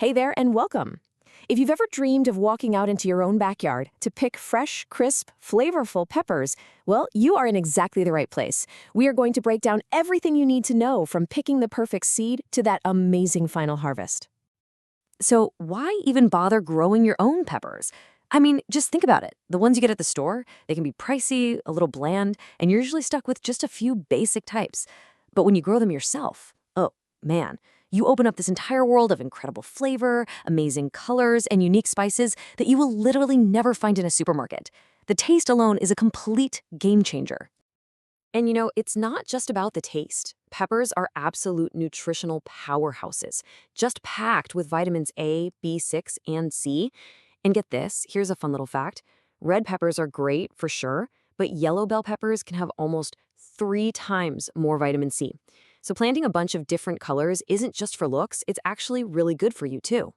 Hey there and welcome. If you've ever dreamed of walking out into your own backyard to pick fresh, crisp, flavorful peppers, well, you are in exactly the right place. We are going to break down everything you need to know from picking the perfect seed to that amazing final harvest. So why even bother growing your own peppers? I mean, just think about it. The ones you get at the store, they can be pricey, a little bland, and you're usually stuck with just a few basic types. But when you grow them yourself, oh man, you open up this entire world of incredible flavor, amazing colors, and unique spices that you will literally never find in a supermarket. The taste alone is a complete game changer. And it's not just about the taste. Peppers are absolute nutritional powerhouses, just packed with vitamins A, B6, and C. And get this, here's a fun little fact. Red peppers are great for sure, but yellow bell peppers can have almost 3 times more vitamin C. So planting a bunch of different colors isn't just for looks, it's actually really good for you too.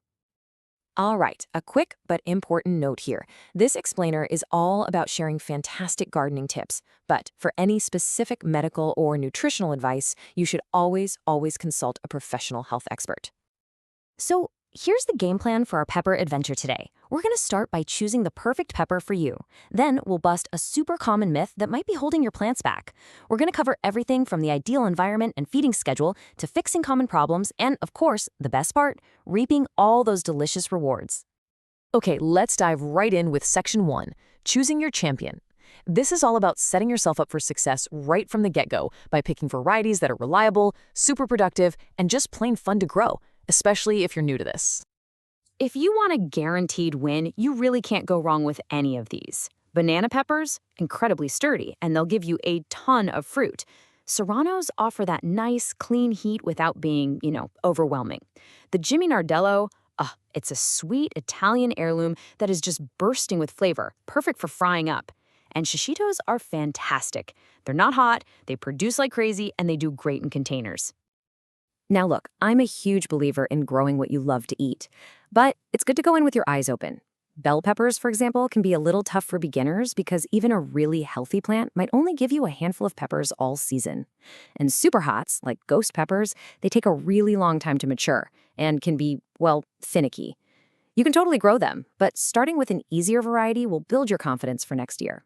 All right, a quick but important note here. This explainer is all about sharing fantastic gardening tips, but for any specific medical or nutritional advice, you should always consult a professional health expert. So here's the game plan for our pepper adventure today. We're going to start by choosing the perfect pepper for you. Then we'll bust a super common myth that might be holding your plants back. We're going to cover everything from the ideal environment and feeding schedule to fixing common problems and, of course, the best part, reaping all those delicious rewards. Okay, let's dive right in with Section 1, Choosing Your Champion. This is all about setting yourself up for success right from the get-go by picking varieties that are reliable, super productive, and just plain fun to grow, especially if you're new to this. If you want a guaranteed win, you really can't go wrong with any of these. Banana peppers, incredibly sturdy, and they'll give you a ton of fruit. Serranos offer that nice, clean heat without being, overwhelming. The Jimmy Nardello, it's a sweet Italian heirloom that is just bursting with flavor, perfect for frying up. And shishitos are fantastic. They're not hot, they produce like crazy, and they do great in containers. Now look, I'm a huge believer in growing what you love to eat, but it's good to go in with your eyes open. Bell peppers, for example, can be a little tough for beginners because even a really healthy plant might only give you a handful of peppers all season. And super hots, like ghost peppers, they take a really long time to mature and can be, well, finicky. You can totally grow them, but starting with an easier variety will build your confidence for next year.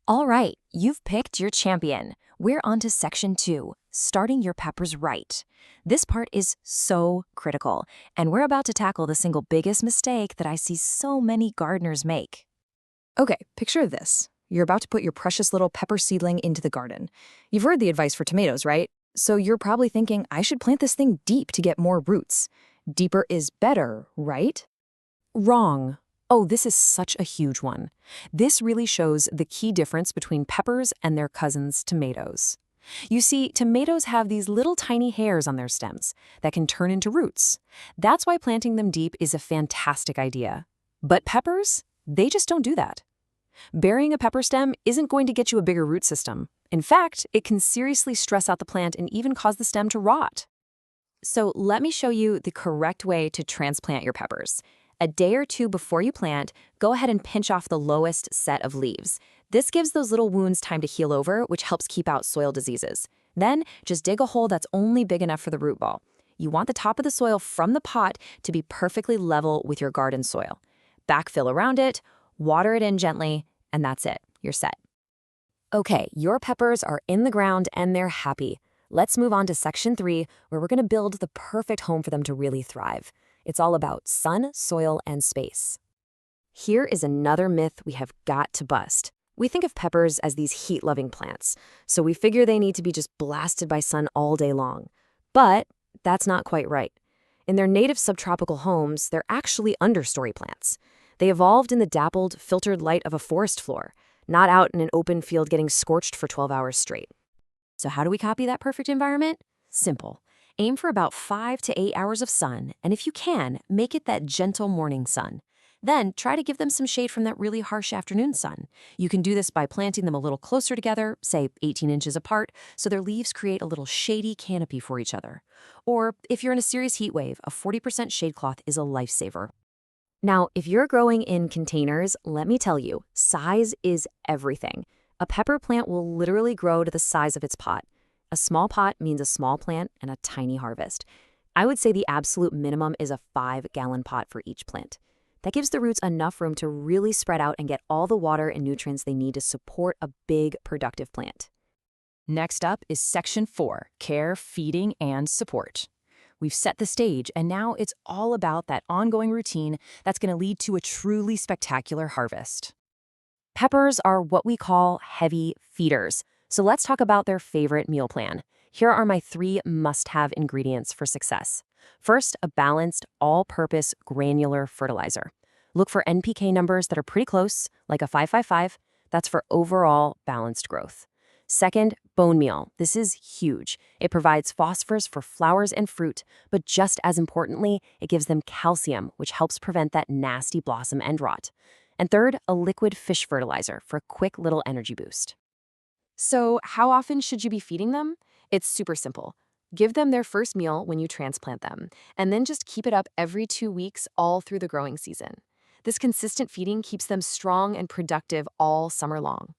All right, you've picked your champion. We're on to Section 2, starting your peppers right. This part is so critical, and we're about to tackle the single biggest mistake that I see so many gardeners make. Okay, picture this. You're about to put your precious little pepper seedling into the garden. You've heard the advice for tomatoes, right? So you're probably thinking, I should plant this thing deep to get more roots. Deeper is better, right? Wrong. Oh, this is such a huge one. This really shows the key difference between peppers and their cousins, tomatoes. You see, tomatoes have these little tiny hairs on their stems that can turn into roots. That's why planting them deep is a fantastic idea. But peppers, they just don't do that. Burying a pepper stem isn't going to get you a bigger root system. In fact, it can seriously stress out the plant and even cause the stem to rot. So let me show you the correct way to transplant your peppers. A day or two before you plant, go ahead and pinch off the lowest set of leaves. This gives those little wounds time to heal over, which helps keep out soil diseases. Then, just dig a hole that's only big enough for the root ball. You want the top of the soil from the pot to be perfectly level with your garden soil. Backfill around it, water it in gently, and that's it. You're set. Okay, your peppers are in the ground and they're happy. Let's move on to Section 3, where we're going to build the perfect home for them to really thrive. It's all about sun, soil, and space. Here is another myth we have got to bust. We think of peppers as these heat-loving plants, so we figure they need to be just blasted by sun all day long. But that's not quite right. In their native subtropical homes, they're actually understory plants. They evolved in the dappled, filtered light of a forest floor, not out in an open field getting scorched for 12 hours straight. So how do we copy that perfect environment? Simple. Aim for about 5 to 8 hours of sun, and if you can, make it that gentle morning sun. Then try to give them some shade from that really harsh afternoon sun. You can do this by planting them a little closer together, say 18 inches apart, so their leaves create a little shady canopy for each other. Or if you're in a serious heat wave, a 40% shade cloth is a lifesaver. Now, if you're growing in containers, let me tell you, size is everything. A pepper plant will literally grow to the size of its pot. A small pot means a small plant and a tiny harvest. I would say the absolute minimum is a 5-gallon pot for each plant. That gives the roots enough room to really spread out and get all the water and nutrients they need to support a big, productive plant. Next up is Section 4, Care, Feeding, and Support. We've set the stage, and now it's all about that ongoing routine that's going to lead to a truly spectacular harvest. Peppers are what we call heavy feeders, so let's talk about their favorite meal plan. Here are my 3 must-have ingredients for success. First, a balanced, all-purpose granular fertilizer. Look for NPK numbers that are pretty close, like a 555. That's for overall balanced growth. Second, bone meal. This is huge. It provides phosphorus for flowers and fruit, but just as importantly, it gives them calcium, which helps prevent that nasty blossom end rot. And third, a liquid fish fertilizer for a quick little energy boost. So, how often should you be feeding them? It's super simple. Give them their first meal when you transplant them, and then just keep it up every 2 weeks all through the growing season. This consistent feeding keeps them strong and productive all summer long.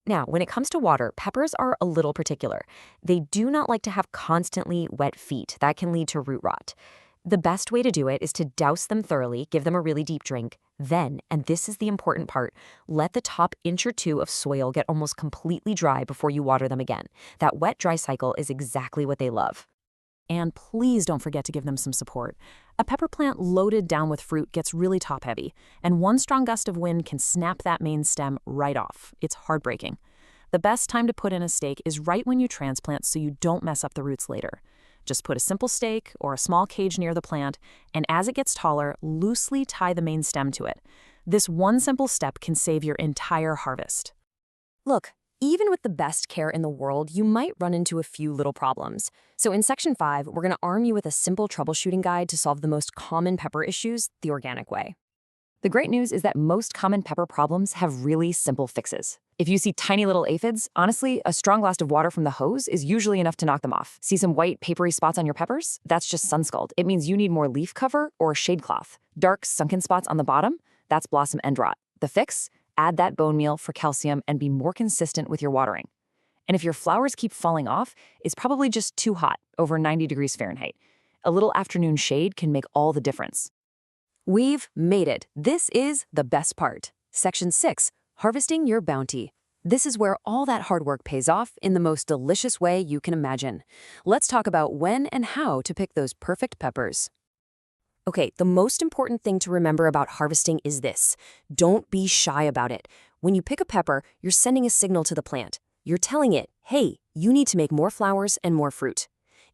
Now, when it comes to water, peppers are a little particular. They do not like to have constantly wet feet. That can lead to root rot. The best way to do it is to douse them thoroughly, give them a really deep drink. Then, and this is the important part, let the top inch or 2 of soil get almost completely dry before you water them again. That wet-dry cycle is exactly what they love. And please don't forget to give them some support. A pepper plant loaded down with fruit gets really top-heavy, and one strong gust of wind can snap that main stem right off. It's heartbreaking. The best time to put in a stake is right when you transplant so you don't mess up the roots later. Just put a simple stake or a small cage near the plant, and as it gets taller, loosely tie the main stem to it. This one simple step can save your entire harvest. Look, even with the best care in the world, you might run into a few little problems. So in Section 5, we're going to arm you with a simple troubleshooting guide to solve the most common pepper issues the organic way. The great news is that most common pepper problems have really simple fixes. If you see tiny little aphids, honestly, a strong blast of water from the hose is usually enough to knock them off. See some white, papery spots on your peppers? That's just sun scald. It means you need more leaf cover or shade cloth. Dark, sunken spots on the bottom? That's blossom end rot. The fix? Add that bone meal for calcium and be more consistent with your watering. And if your flowers keep falling off, it's probably just too hot, over 90 degrees Fahrenheit. A little afternoon shade can make all the difference. We've made it. This is the best part. Section 6, harvesting your bounty. This is where all that hard work pays off in the most delicious way you can imagine. Let's talk about when and how to pick those perfect peppers. Okay, the most important thing to remember about harvesting is this. Don't be shy about it. When you pick a pepper, you're sending a signal to the plant. You're telling it, hey, you need to make more flowers and more fruit.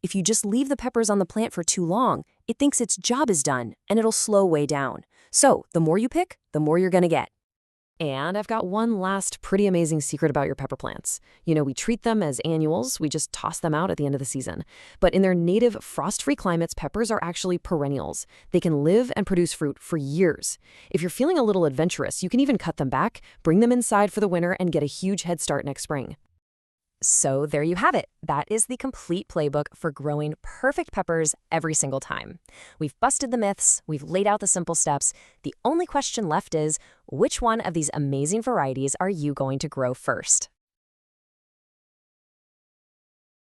If you just leave the peppers on the plant for too long, it thinks its job is done, and it'll slow way down. So, the more you pick, the more you're gonna get. And I've got one last pretty amazing secret about your pepper plants. You know, we treat them as annuals, we just toss them out at the end of the season. But in their native frost-free climates, peppers are actually perennials. They can live and produce fruit for years. If you're feeling a little adventurous, you can even cut them back, bring them inside for the winter, and get a huge head start next spring. So there you have it. That is the complete playbook for growing perfect peppers every single time. We've busted the myths, we've laid out the simple steps. The only question left is, which one of these amazing varieties are you going to grow first?